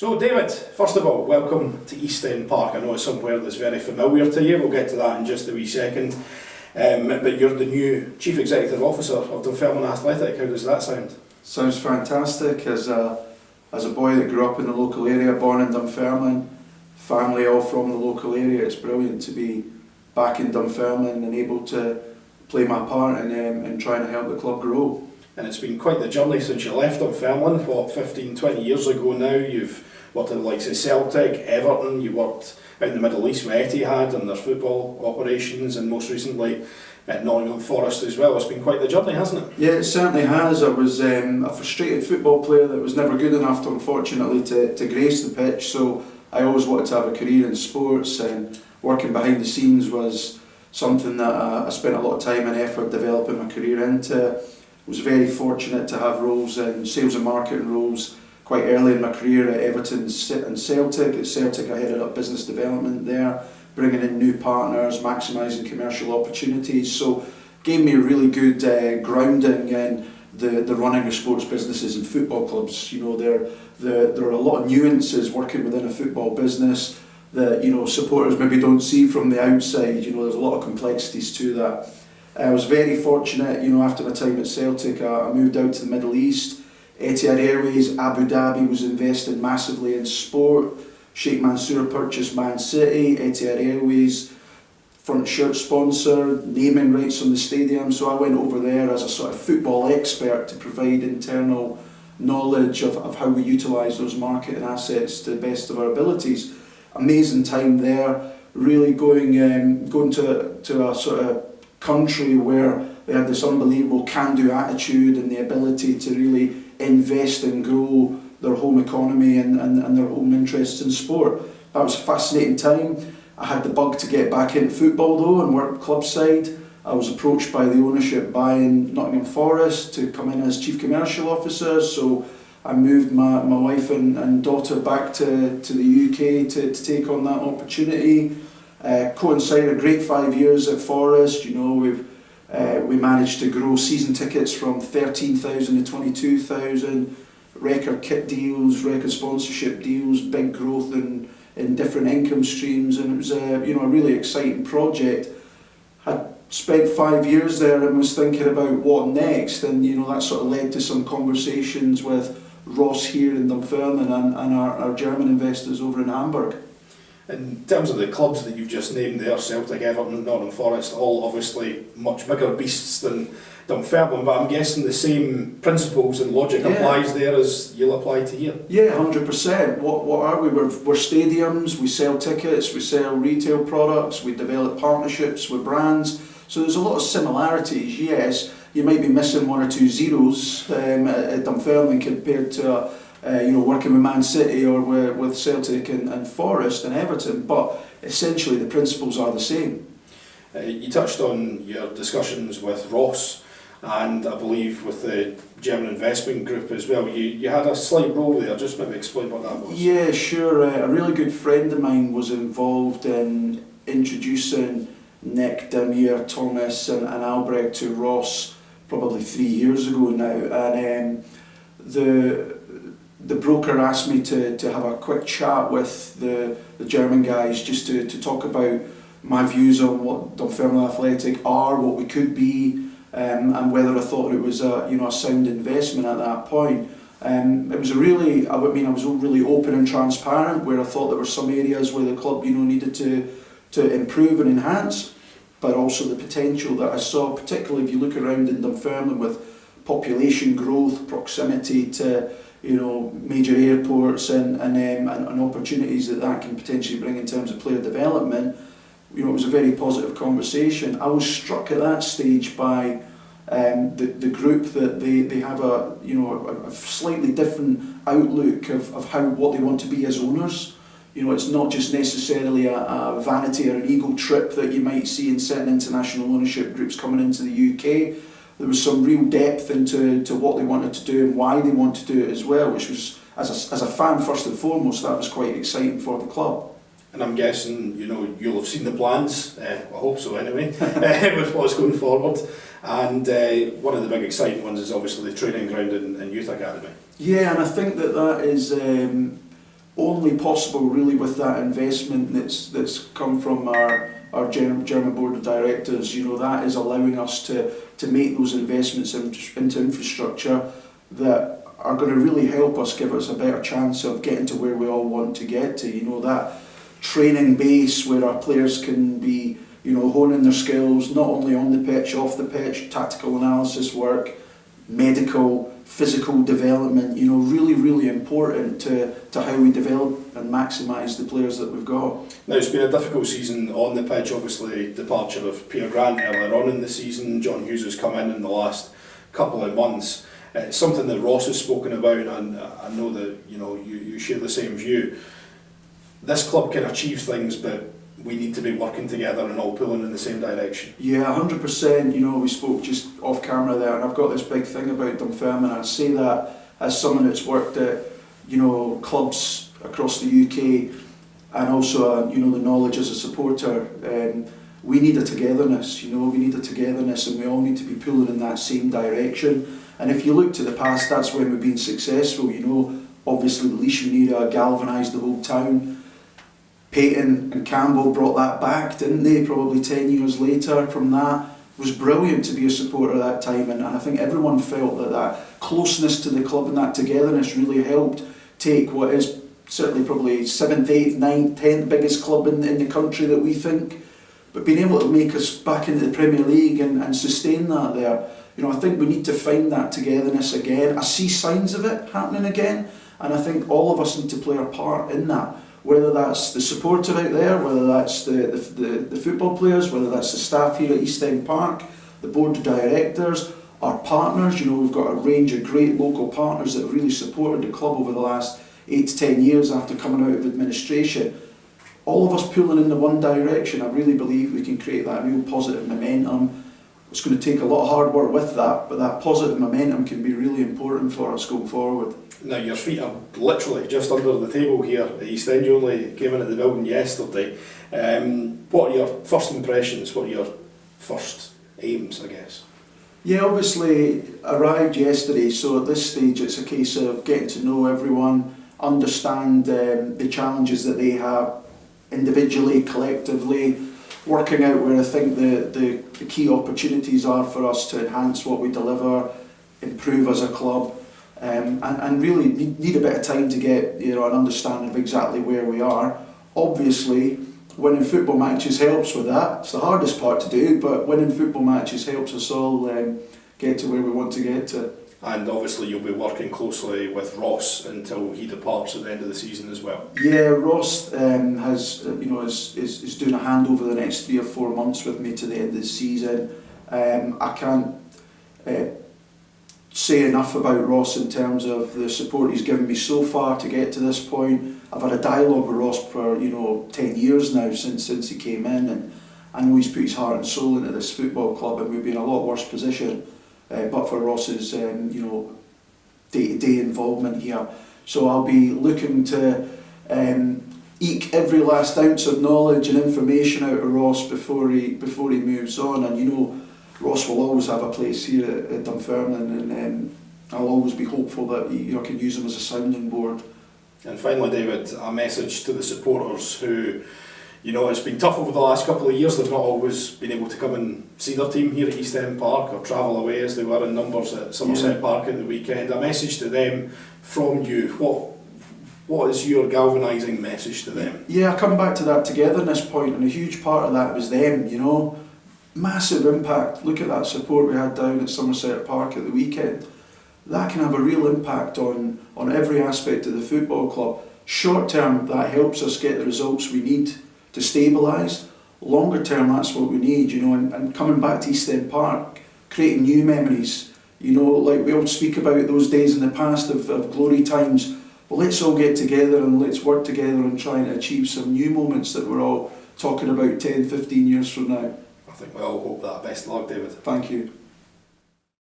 So David, first of all, welcome to East End Park. I know it's somewhere that's very familiar to you, we'll get to that in just a wee second. But you're the new Chief Executive Officer of Dunfermline Athletic. How does that sound? Sounds fantastic. As a boy that grew up in the local area, born in Dunfermline, family all from the local area, it's brilliant to be back in Dunfermline and able to play my part in trying to help the club grow. And it's been quite the journey since you left Dunfermline, 15-20 years ago now. You've worked in the likes of Celtic, Everton, you worked out in the Middle East with Etihad and their football operations, and most recently at Nottingham Forest as well. It's been quite the journey, hasn't it? Yeah, it certainly has. I was a frustrated football player that was never good enough, unfortunately, to grace the pitch, so I always wanted to have a career in sports, and working behind the scenes was something that I spent a lot of time and effort developing my career into. Was very fortunate to have roles in sales and marketing roles quite early in my career at Everton and Celtic. At Celtic I headed up business development there, bringing in new partners, maximising commercial opportunities, so gave me a really good grounding in the running of sports businesses and football clubs. You know, there are a lot of nuances working within a football business that, you know, supporters maybe don't see from the outside. You know, there's a lot of complexities to that. I was very fortunate, you know, after my time at Celtic, I moved out to the Middle East. Etihad Airways, Abu Dhabi was investing massively in sport. Sheikh Mansour purchased Man City, Etihad Airways, front shirt sponsor, naming rights on the stadium. So I went over there as a sort of football expert to provide internal knowledge of how we utilise those marketing assets to the best of our abilities. Amazing time there, really going to a sort of country where they had this unbelievable can-do attitude and the ability to really invest and grow their home economy and their home interests in sport. That was a fascinating time. I had the bug to get back into football though and work club side. I was approached by the ownership buying Nottingham Forest to come in as Chief Commercial Officer, so I moved my wife and daughter back to the UK to take on that opportunity. Coincided a great 5 years at Forest. You know, we managed to grow season tickets from 13,000 to 22,000, record kit deals, record sponsorship deals, big growth in different income streams, and it was a really exciting project. I'd spent 5 years there and was thinking about what next, and you know that sort of led to some conversations with Ross here in Dunfermline and our German investors over in Hamburg. In terms of the clubs that you've just named there, Celtic, Everton, Nottingham Forest, all obviously much bigger beasts than Dunfermline, but I'm guessing the same principles and logic applies there as you'll apply to here. Yeah, 100%. What are we? We're stadiums, we sell tickets, we sell retail products, we develop partnerships with brands, so there's a lot of similarities. Yes, you might be missing one or two zeros at Dunfermline compared to working with Man City or with Celtic and Forest and Everton, but essentially the principles are the same. You touched on your discussions with Ross and I believe with the German investment group as well. You had a slight role there, just maybe explain what that was. Yeah, sure. A really good friend of mine was involved in introducing Nick, Demir, Thomas and Albrecht to Ross probably 3 years ago now, and the broker asked me to have a quick chat with the German guys just to talk about my views on what Dunfermline Athletic are, what we could be, and whether I thought it was a sound investment at that point. It was I was really open and transparent, where I thought there were some areas where the club needed to improve and enhance, but also the potential that I saw, particularly if you look around in Dunfermline with population growth, proximity to major airports and opportunities that can potentially bring in terms of player development. It was a very positive conversation. I was struck at that stage by the group that they have a slightly different outlook of what they want to be as owners. It's not just necessarily a vanity or an ego trip that you might see in certain international ownership groups coming into the UK. There was some real depth into what they wanted to do and why they wanted to do it as well, which was, as a fan first and foremost, that was quite exciting for the club. And I'm guessing you'll have seen the plans, I hope so anyway, with what's going forward. And one of the big exciting ones is obviously the training ground and youth academy. Yeah, and I think that is only possible really with that investment that's come from our German board of directors. You know, that is allowing us to make those investments into infrastructure that are going to really help us, give us a better chance of getting to where we all want to get to. You know, that training base where our players can be, you know, honing their skills, not only on the pitch, off the pitch, tactical analysis work, medical, physical development, you know, really, really important to how we develop and maximise the players that we've got. Now, it's been a difficult season on the pitch, obviously, departure of Pierre Grant earlier on in the season. John Hughes has come in the last couple of months. It's something that Ross has spoken about, and I know that, you know, you share the same view. This club can achieve things, but we need to be working together and all pulling in the same direction. Yeah, 100%. You know, we spoke just off camera there, and I've got this big thing about Dunfermline. I say that as someone that's worked at, you know, clubs across the UK, and also, you know, the knowledge as a supporter. We need a togetherness. You know, we need a togetherness, and we all need to be pulling in that same direction. And if you look to the past, that's when we've been successful. You know, obviously the Leishman era galvanised the whole town. Payton and Campbell brought that back, didn't they? Probably 10 years later from that. It was brilliant to be a supporter at that time, and I think everyone felt that closeness to the club and that togetherness really helped take what is certainly probably 7th, 8th, 9th, 10th biggest club in the country that we think, but being able to make us back into the Premier League and sustain that there. You know, I think we need to find that togetherness again. I see signs of it happening again, and I think all of us need to play our part in that. Whether that's the supporter out there, whether that's the football players, whether that's the staff here at East End Park, the board of directors, our partners. You know, we've got a range of great local partners that have really supported the club over the last 8 to 10 years after coming out of administration. All of us pulling in the one direction, I really believe we can create that real positive momentum. It's going to take a lot of hard work with that, but that positive momentum can be really important for us going forward. Now, your feet are literally just under the table here at East End. You only came into the building yesterday. What are your first impressions? What are your first aims, I guess? Yeah, obviously arrived yesterday, so at this stage it's a case of getting to know everyone, understand the challenges that they have individually, collectively, working out where I think the key opportunities are for us to enhance what we deliver, improve as a club. And really need a bit of time to get, you know, an understanding of exactly where we are. Obviously, winning football matches helps with that. It's the hardest part to do, but winning football matches helps us all get to where we want to get to. And obviously you'll be working closely with Ross until he departs at the end of the season as well. Yeah, Ross has, you know, is doing a handover the next 3 or 4 months with me to the end of the season. I can't say enough about Ross in terms of the support he's given me so far to get to this point. I've had a dialogue with Ross for, you know, 10 years now since he came in, and I know he's put his heart and soul into this football club, and we'd be in a lot worse position but for Ross's you know, day-to-day involvement here. So I'll be looking to eke every last ounce of knowledge and information out of Ross before he moves on. And you know, Ross will always have a place here at Dunfermline, and I'll always be hopeful that I can use him as a sounding board. And finally, David, a message to the supporters who, you know, it's been tough over the last couple of years. They've not always been able to come and see their team here at East End Park or travel away as they were in numbers at Somerset Park at the weekend. A message to them from you. What is your galvanising message to them? Yeah, I come back to that togetherness point, and a huge part of that was them, you know. Massive impact. Look at that support we had down at Somerset Park at the weekend. That can have a real impact on every aspect of the football club. Short term, that helps us get the results we need to stabilise. Longer term, that's what we need, you know, and coming back to East End Park, creating new memories. You know, like we all speak about those days in the past of glory times. Well, let's all get together and let's work together and try and achieve some new moments that we're all talking about 10, 15 years from now. I think we all hope that. Best of luck, David. Thank you.